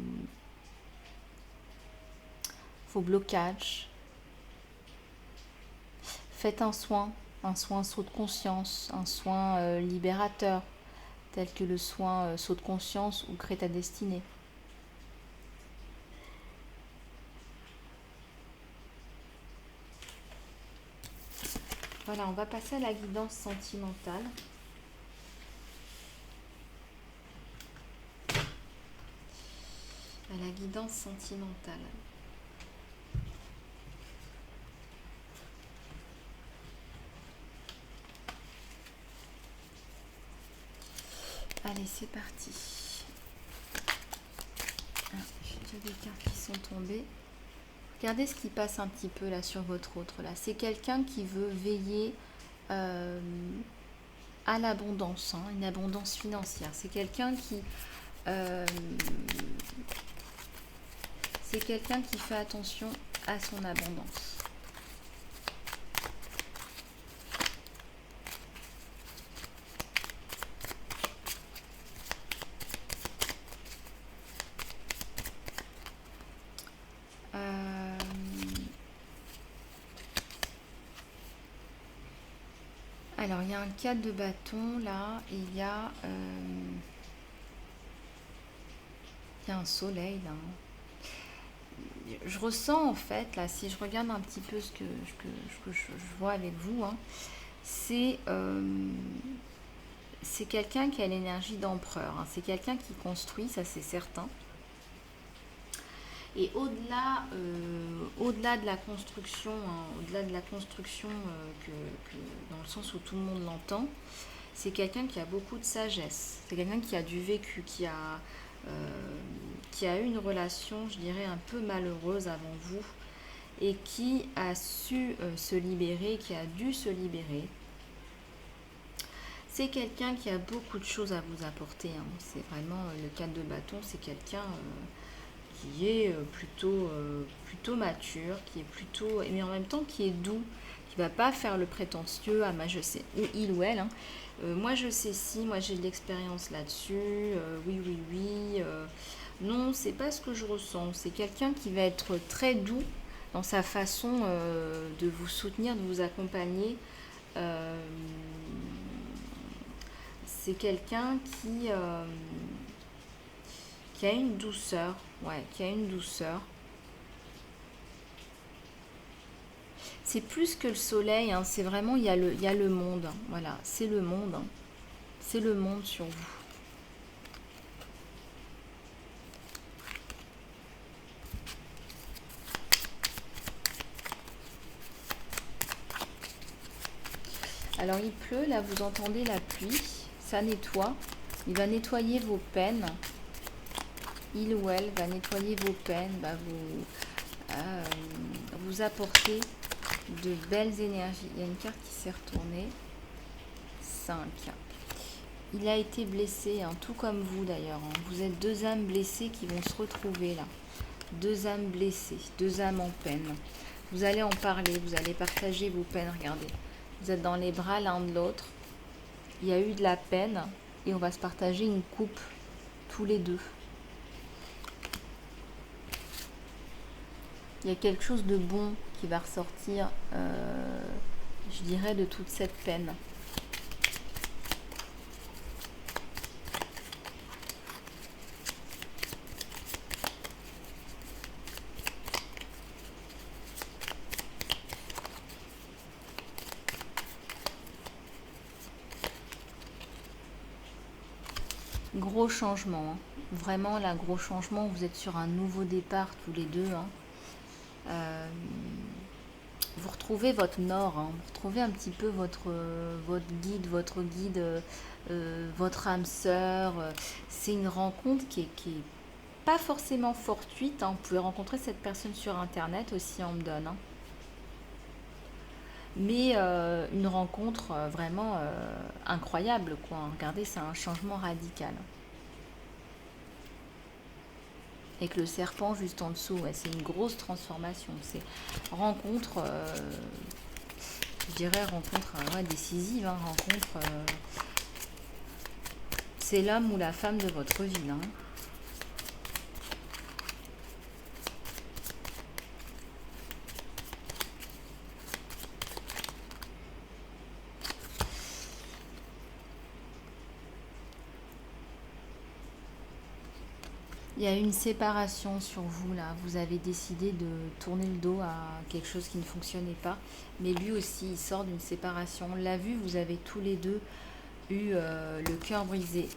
blocages. Faites un soin saut de conscience, un soin libérateur, tel que le soin saut de conscience ou crée ta destinée. Voilà, on va passer à la guidance sentimentale. À la guidance sentimentale. Allez, c'est parti. J'ai déjà des cartes qui sont tombées. Regardez ce qui passe un petit peu là sur votre autre. Là, c'est quelqu'un qui veut veiller à l'abondance, une abondance financière. C'est quelqu'un qui fait attention à son abondance. Alors, il y a un 4 de bâton là, et il y a un soleil là. Je ressens en fait, là, si je regarde un petit peu ce que je vois avec vous, c'est quelqu'un qui a l'énergie d'empereur. C'est quelqu'un qui construit, ça c'est certain. Et au-delà de la construction, dans le sens où tout le monde l'entend, c'est quelqu'un qui a beaucoup de sagesse. C'est quelqu'un qui a du vécu, qui a qui a eu une relation, je dirais, un peu malheureuse avant vous et qui a su se libérer, qui a dû se libérer. C'est quelqu'un qui a beaucoup de choses à vous apporter. Hein. C'est vraiment le 4 de bâton, c'est quelqu'un qui est plutôt mature, qui est plutôt, mais en même temps qui est doux, qui va pas faire le prétentieux, ah moi je sais, ou il ou elle. Hein. Moi je sais si, moi j'ai de l'expérience là-dessus, oui. Non, c'est pas ce que je ressens. C'est quelqu'un qui va être très doux dans sa façon de vous soutenir, de vous accompagner. Euh, c'est quelqu'un qui a une douceur, ouais, qui a une douceur. C'est plus que le soleil, hein, c'est vraiment, il y a le monde, hein, voilà, c'est le monde, hein, c'est le monde sur vous. Alors il pleut, là vous entendez la pluie, ça nettoie, il va nettoyer vos peines, il ou elle va nettoyer vos peines, va vous apporter de belles énergies. Il y a une carte qui s'est retournée, 5. Il a été blessé, hein, tout comme vous d'ailleurs, hein. Vous êtes deux âmes blessées qui vont se retrouver là, deux âmes blessées, deux âmes en peine. Vous allez en parler, vous allez partager vos peines, regardez. Vous êtes dans les bras l'un de l'autre, il y a eu de la peine et on va se partager une coupe tous les deux. Il y a quelque chose de bon qui va ressortir, je dirais, de toute cette peine. Gros changement, hein. Vraiment là, gros changement, vous êtes sur un nouveau départ tous les deux. Hein. Vous retrouvez votre nord, hein. Vous retrouvez un petit peu votre guide, votre âme sœur. C'est une rencontre qui est pas forcément fortuite. Hein. Vous pouvez rencontrer cette personne sur internet aussi, on me donne. Hein. Mais une rencontre vraiment incroyable, quoi. Regardez, c'est un changement radical. Avec le serpent juste en dessous, ouais, c'est une grosse transformation. C'est rencontre, je dirais rencontre ouais, décisive, hein, rencontre. C'est l'homme ou la femme de votre vie. Hein. Il y a une séparation sur vous là. Vous avez décidé de tourner le dos à quelque chose qui ne fonctionnait pas. Mais lui aussi, il sort d'une séparation. On l'a vu, vous avez tous les deux eu le cœur brisé.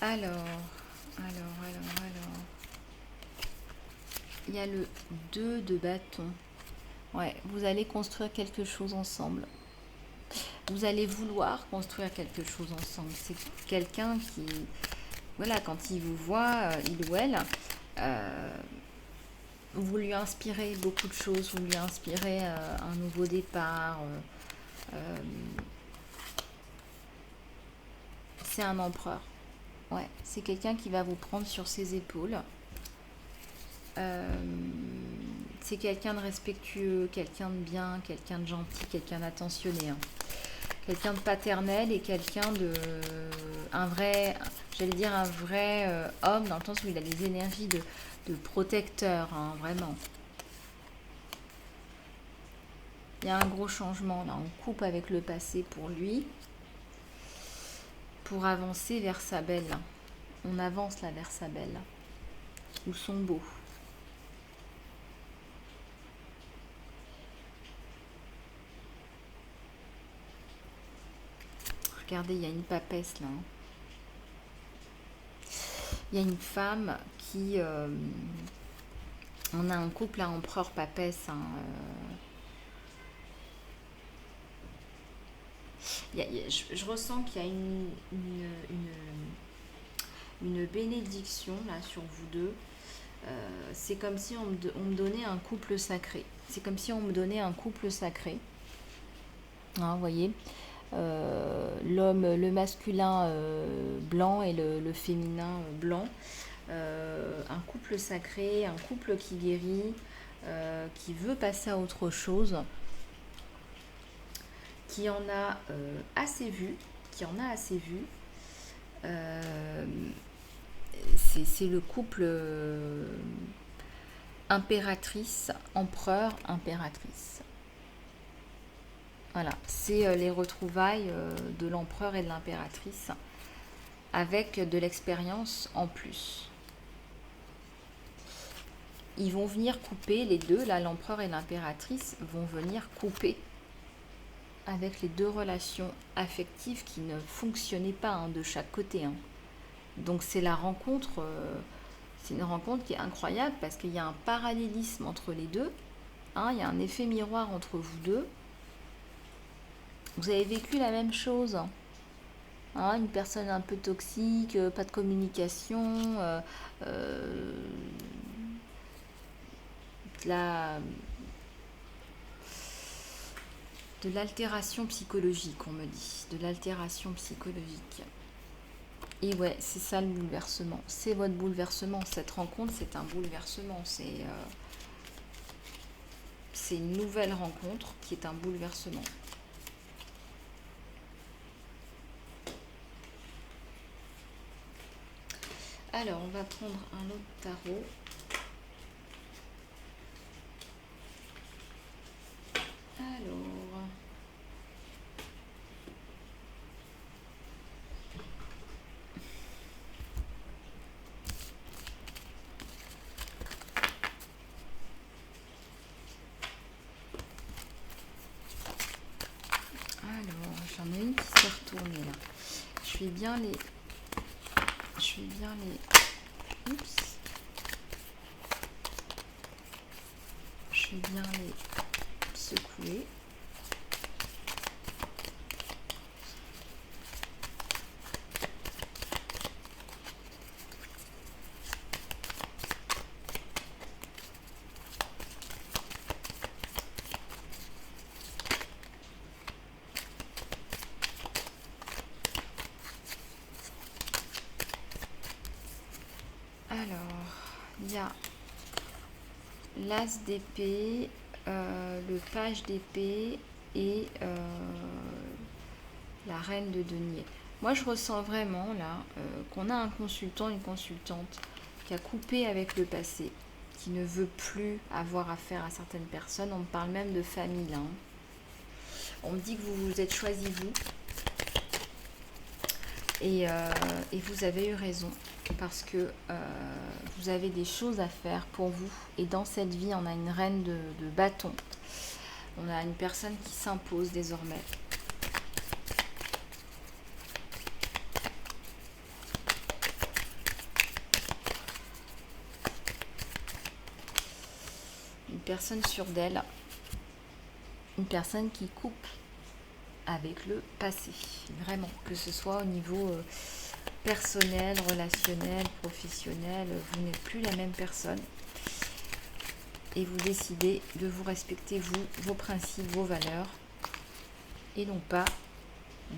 Alors. Il y a le 2 de bâton. Ouais, vous allez construire quelque chose ensemble. Vous allez vouloir construire quelque chose ensemble. C'est quelqu'un qui, voilà, quand il vous voit, il ou elle, vous lui inspirez beaucoup de choses. Vous lui inspirez un nouveau départ. C'est un empereur. Ouais, c'est quelqu'un qui va vous prendre sur ses épaules. C'est quelqu'un de respectueux, quelqu'un de bien, quelqu'un de gentil, quelqu'un d'attentionné. Hein. Quelqu'un de paternel et quelqu'un de... un vrai, j'allais dire un vrai homme, dans le sens où il a des énergies de protecteur, hein, vraiment. Il y a un gros changement, là. On coupe avec le passé pour lui, pour avancer vers sa belle. On avance là vers sa belle, ou son beau. Regardez, il y a une papesse là. Il y a une femme qui... on a un couple à empereur-papesse. Hein, je ressens qu'il y a une bénédiction là sur vous deux. C'est comme si on me donnait un couple sacré. C'est comme si on me donnait un couple sacré. Hein, vous voyez, l'homme, le masculin blanc et le féminin blanc. Un couple sacré, un couple qui guérit, qui veut passer à autre chose, qui en a assez vu, c'est le couple impératrice, empereur, impératrice. Voilà, c'est les retrouvailles de l'empereur et de l'impératrice avec de l'expérience en plus. Ils vont venir couper, les deux, là, l'empereur et l'impératrice, vont venir couper avec les deux relations affectives qui ne fonctionnaient pas hein, de chaque côté. Hein. Donc c'est la rencontre, c'est une rencontre qui est incroyable parce qu'il y a un parallélisme entre les deux, hein, il y a un effet miroir entre vous deux. Vous avez vécu la même chose, hein, une personne un peu toxique, pas de communication, de l'altération psychologique, on me dit, de l'altération psychologique. Et ouais, c'est ça le bouleversement, c'est votre bouleversement, cette rencontre c'est un bouleversement, c'est une nouvelle rencontre qui est un bouleversement. Alors, on va prendre un autre tarot. Alors, j'en ai une qui s'est retournée là. Je vais bien les... Oups. Je vais bien les secouer. Alors, il y a l'as d'épée, le page d'épée et la reine de denier. Moi, je ressens vraiment là qu'on a un consultant, une consultante qui a coupé avec le passé, qui ne veut plus avoir affaire à certaines personnes. On me parle même de famille là. Hein. On me dit que vous vous êtes choisi vous. Et vous avez eu raison. Parce que vous avez des choses à faire pour vous. Et dans cette vie, on a une reine de bâton. On a une personne qui s'impose désormais. Une personne sûre d'elle. Une personne qui coupe avec le passé. Vraiment. Que ce soit au niveau... personnel, relationnel, professionnel, vous n'êtes plus la même personne et vous décidez de vous respecter vous, vos principes, vos valeurs et non pas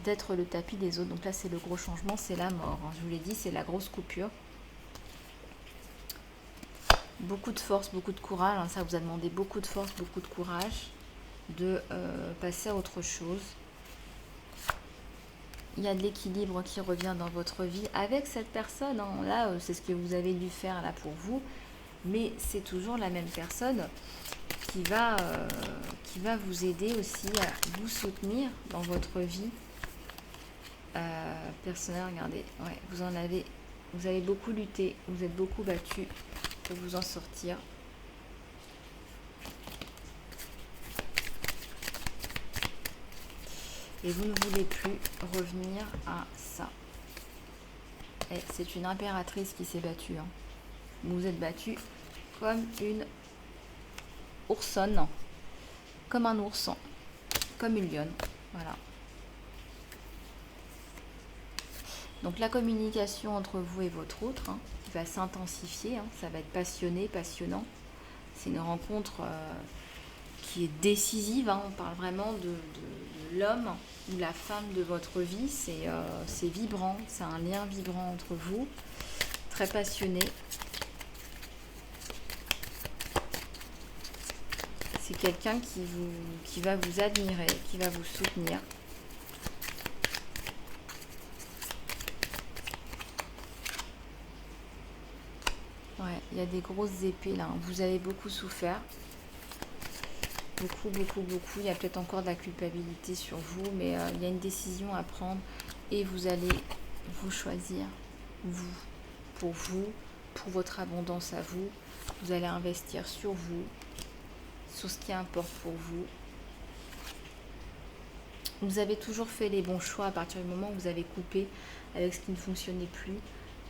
d'être le tapis des autres. Donc là c'est le gros changement, c'est la mort, hein. Je vous l'ai dit, c'est la grosse coupure. Beaucoup de force, beaucoup de courage, hein. Ça vous a demandé beaucoup de force, beaucoup de courage de passer à autre chose. Il y a de l'équilibre qui revient dans votre vie avec cette personne. Hein. Là, c'est ce que vous avez dû faire là pour vous. Mais c'est toujours la même personne qui va vous aider aussi à vous soutenir dans votre vie personnelle. Regardez, ouais, vous avez beaucoup lutté, vous êtes beaucoup battu pour vous en sortir. Et vous ne voulez plus revenir à ça. Et c'est une impératrice qui s'est battue. Hein. Vous vous êtes battue comme une oursonne, comme un ourson, comme une lionne. Voilà. Donc la communication entre vous et votre autre qui va s'intensifier, ça va être passionné, passionnant. C'est une rencontre qui est décisive, on parle vraiment de l'homme ou la femme de votre vie, c'est vibrant, c'est un lien vibrant entre vous, très passionné. C'est quelqu'un qui va vous admirer, qui va vous soutenir. Ouais, il y a des grosses épées là, vous avez beaucoup souffert. Beaucoup. Il y a peut-être encore de la culpabilité sur vous, mais il y a une décision à prendre et vous allez vous choisir, vous, pour votre abondance à vous. Vous allez investir sur vous, sur ce qui importe pour vous. Vous avez toujours fait les bons choix à partir du moment où vous avez coupé avec ce qui ne fonctionnait plus.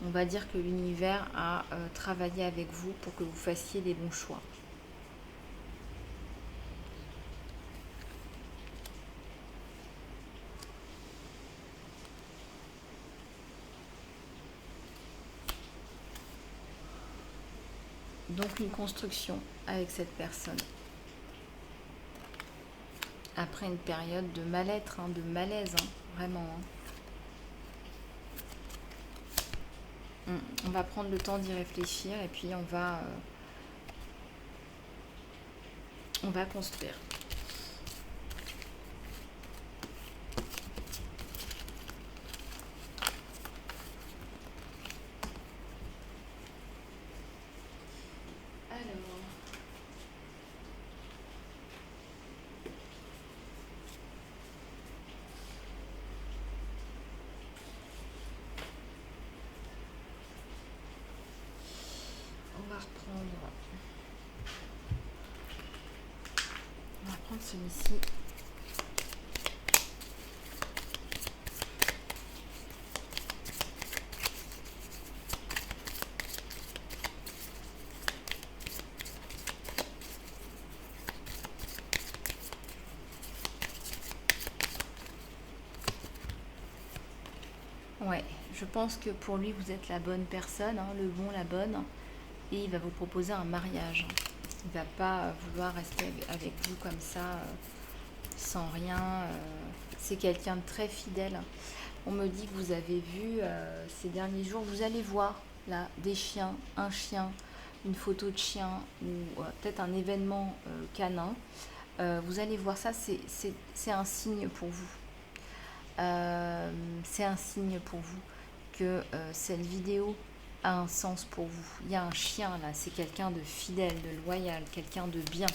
On va dire que l'univers a travaillé avec vous pour que vous fassiez les bons choix. Donc une construction avec cette personne. Après une période de mal-être, de malaise, vraiment. On va prendre le temps d'y réfléchir et puis on va construire. On va prendre celui-ci. Ouais, je pense que pour lui, vous êtes la bonne personne, le bon, la bonne, et il va vous proposer un mariage. Il ne va pas vouloir rester avec vous comme ça, sans rien. C'est quelqu'un de très fidèle. On me dit que vous avez vu ces derniers jours, vous allez voir là des chiens, un chien, une photo de chien ou peut-être un événement canin. Vous allez voir ça, c'est un signe pour vous. C'est un signe pour vous que cette vidéo a un sens pour vous. Il y a un chien là, c'est quelqu'un de fidèle, de loyal, quelqu'un de bien.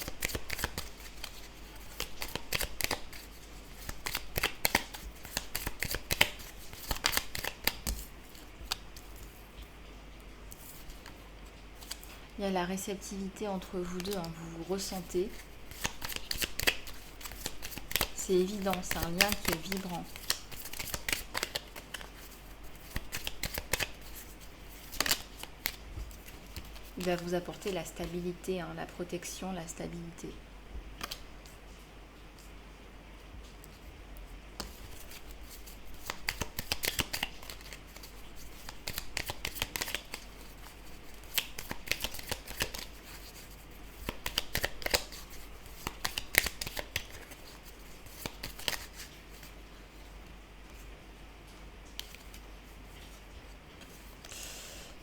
Il y a la réceptivité entre vous deux, vous vous ressentez. C'est évident, c'est un lien qui est vibrant. Il va vous apporter la stabilité, la protection, la stabilité.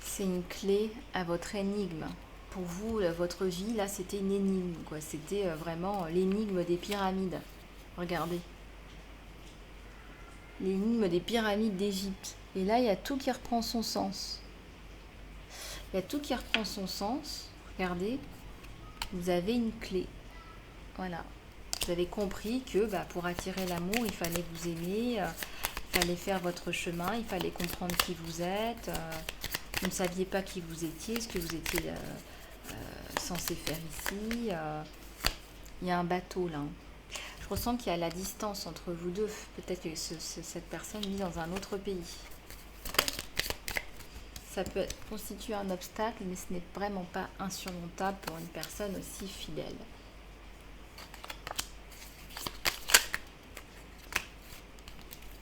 C'est une clé à votre énigme. Pour vous, votre vie, là, c'était une énigme, quoi. C'était vraiment l'énigme des pyramides. Regardez. L'énigme des pyramides d'Égypte. Et là, il y a tout qui reprend son sens. Il y a tout qui reprend son sens. Regardez. Vous avez une clé. Voilà. Vous avez compris que pour attirer l'amour, il fallait vous aimer, il fallait faire votre chemin, il fallait comprendre qui vous êtes. Vous ne saviez pas qui vous étiez, ce que vous étiez censé faire ici. Il y a un bateau là. Je ressens qu'il y a la distance entre vous deux. Peut-être que cette personne vit dans un autre pays. ça peut constituer un obstacle, mais ce n'est vraiment pas insurmontable pour une personne aussi fidèle.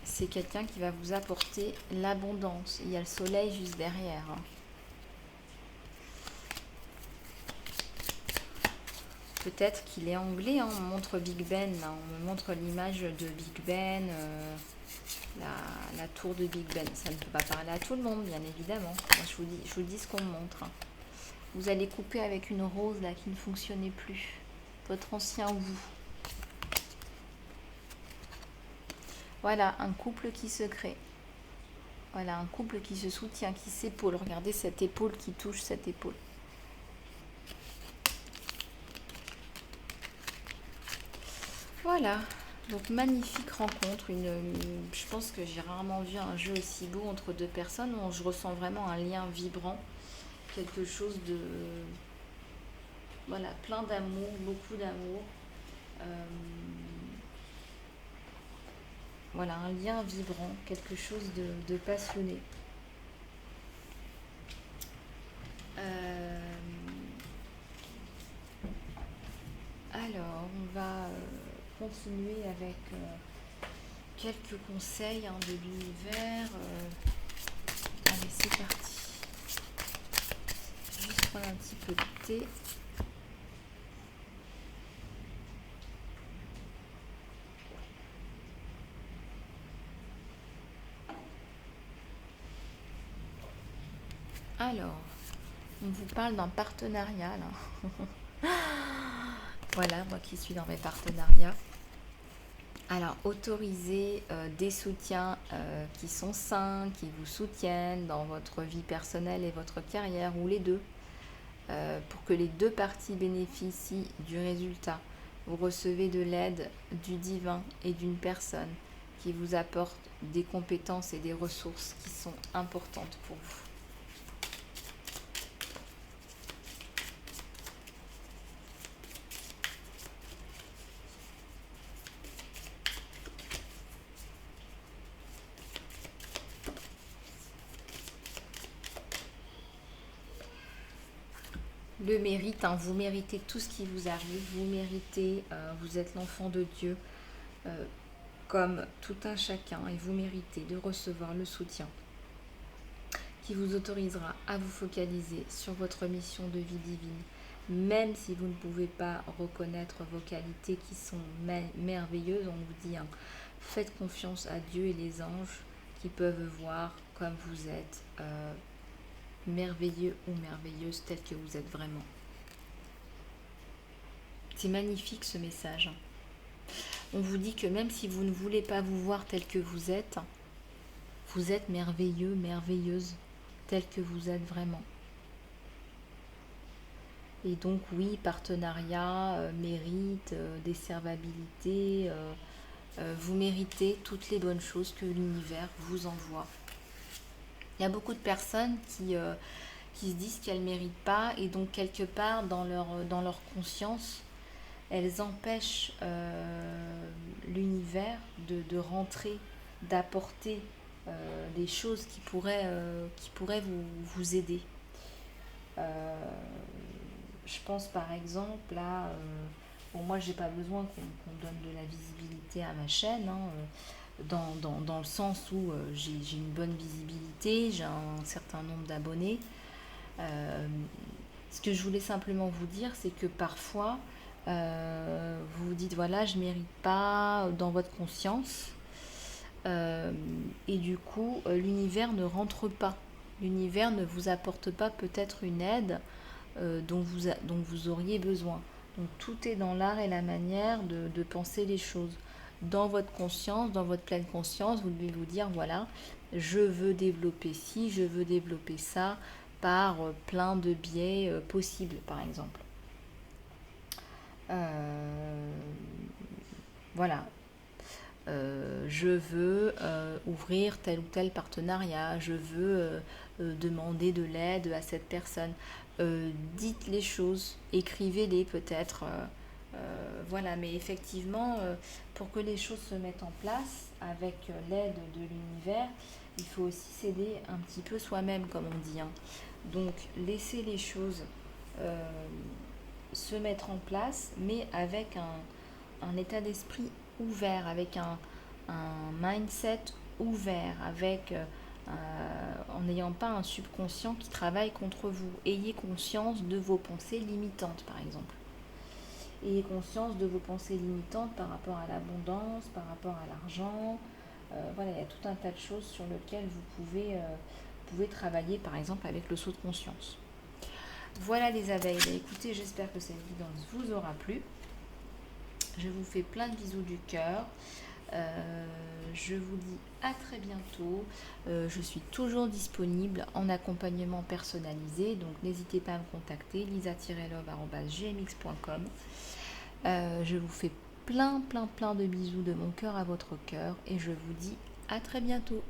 C'est quelqu'un qui va vous apporter l'abondance. Il y a le soleil juste derrière. Peut-être qu'il est anglais, on me montre Big Ben, là. On me montre l'image de Big Ben, la tour de Big Ben. Ça ne peut pas parler à tout le monde, bien évidemment. Moi, je vous dis ce qu'on me montre. Vous allez couper avec une rose là qui ne fonctionnait plus. Votre ancien vous. Voilà, un couple qui se crée. Voilà, un couple qui se soutient, qui s'épaule. Regardez cette épaule qui touche cette épaule. Voilà, donc magnifique rencontre. Je pense que j'ai rarement vu un jeu aussi beau entre deux personnes où je ressens vraiment un lien vibrant. Quelque chose de... Voilà, plein d'amour, beaucoup d'amour. Voilà, un lien vibrant, quelque chose de passionné. Alors, on va continuer avec quelques conseils de l'univers. Allez, c'est parti. Juste prendre un petit peu de thé. Alors, on vous parle d'un partenariat là. Voilà, moi qui suis dans mes partenariats. Alors, autorisez des soutiens qui sont sains, qui vous soutiennent dans votre vie personnelle et votre carrière, ou les deux, pour que les deux parties bénéficient du résultat. Vous recevez de l'aide du divin et d'une personne qui vous apporte des compétences et des ressources qui sont importantes pour vous. Le mérite, vous méritez tout ce qui vous arrive, vous méritez, vous êtes l'enfant de Dieu, comme tout un chacun, et vous méritez de recevoir le soutien qui vous autorisera à vous focaliser sur votre mission de vie divine, même si vous ne pouvez pas reconnaître vos qualités qui sont merveilleuses. On vous dit, faites confiance à Dieu et les anges qui peuvent voir comme vous êtes, merveilleux ou merveilleuse telle que vous êtes vraiment. C'est magnifique ce message. On vous dit que même si vous ne voulez pas vous voir tel que vous êtes merveilleux, merveilleuse, tel que vous êtes vraiment. Et donc oui, partenariat, mérite, desservabilité, vous méritez toutes les bonnes choses que l'univers vous envoie. Il y a beaucoup de personnes qui se disent qu'elles ne méritent pas, et donc quelque part dans leur conscience, elles empêchent l'univers de rentrer, d'apporter des choses qui pourraient vous aider. Je pense par exemple à... moi, j'ai pas besoin qu'on donne de la visibilité à ma chaîne, dans le sens où j'ai une bonne visibilité, j'ai un certain nombre d'abonnés. Ce que je voulais simplement vous dire, c'est que parfois, vous vous dites, voilà, je ne mérite pas dans votre conscience. Et du coup, l'univers ne rentre pas. L'univers ne vous apporte pas peut-être une aide dont vous auriez besoin. Donc tout est dans l'art et la manière de penser les choses. Dans votre conscience, dans votre pleine conscience, vous devez vous dire, voilà, je veux développer ci, je veux développer ça, par plein de biais possibles, par exemple. Voilà. Je veux ouvrir tel ou tel partenariat, je veux demander de l'aide à cette personne. Dites les choses, écrivez-les peut-être Voilà, mais effectivement, pour que les choses se mettent en place avec l'aide de l'univers, il faut aussi s'aider un petit peu soi-même, comme on dit, hein. Donc, laisser les choses euh, se mettre en place, mais avec un état d'esprit ouvert, avec un mindset ouvert, avec en n'ayant pas un subconscient qui travaille contre vous. Ayez conscience de vos pensées limitantes, par exemple. Ayez conscience de vos pensées limitantes par rapport à l'abondance, par rapport à l'argent. Voilà, il y a tout un tas de choses sur lesquelles pouvez travailler, par exemple, avec le saut de conscience. Voilà les abeilles. Écoutez, j'espère que cette guidance vous aura plu. Je vous fais plein de bisous du cœur. Je vous dis à très bientôt. Je suis toujours disponible en accompagnement personnalisé, donc n'hésitez pas à me contacter, lisa-love@gmx.com. Je vous fais plein de bisous de mon cœur à votre cœur et je vous dis à très bientôt.